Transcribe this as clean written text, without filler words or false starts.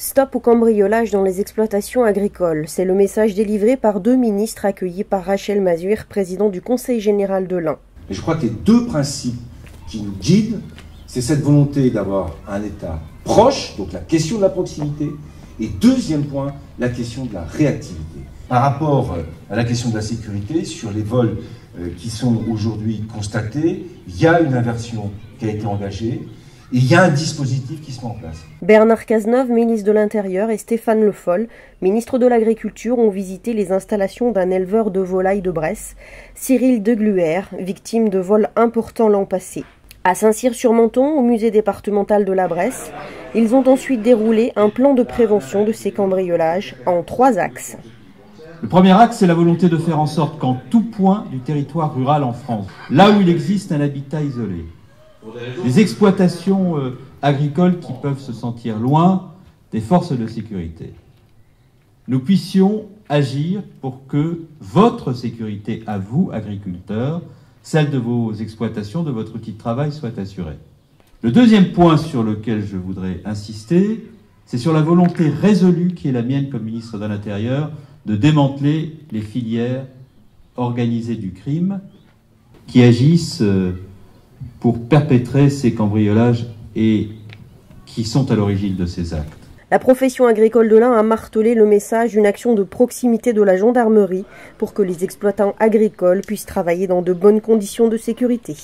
Stop au cambriolage dans les exploitations agricoles. C'est le message délivré par deux ministres accueillis par Rachel Mazuir, président du Conseil général de l'Ain. Et je crois que les deux principes qui nous guident, c'est cette volonté d'avoir un État proche, donc la question de la proximité, et deuxième point, la question de la réactivité. Par rapport à la question de la sécurité, sur les vols qui sont aujourd'hui constatés, il y a une inversion qui a été engagée. Il y a un dispositif qui se met en place. Bernard Cazeneuve, ministre de l'Intérieur, et Stéphane Le Foll, ministre de l'Agriculture, ont visité les installations d'un éleveur de volailles de Bresse, Cyril Degluer, victime de vols importants l'an passé. À Saint-Cyr-sur-Menthon, au musée départemental de la Bresse, ils ont ensuite déroulé un plan de prévention de ces cambriolages en 3 axes. Le premier axe, c'est la volonté de faire en sorte qu'en tout point du territoire rural en France, là où il existe un habitat isolé, les exploitations agricoles qui peuvent se sentir loin des forces de sécurité, nous puissions agir pour que votre sécurité à vous, agriculteurs, celle de vos exploitations, de votre outil de travail, soit assurée. Le deuxième point sur lequel je voudrais insister, c'est sur la volonté résolue qui est la mienne comme ministre de l'Intérieur de démanteler les filières organisées du crime qui agissent pour perpétrer ces cambriolages et qui sont à l'origine de ces actes. La profession agricole de l'Ain a martelé le message d'une action de proximité de la gendarmerie pour que les exploitants agricoles puissent travailler dans de bonnes conditions de sécurité.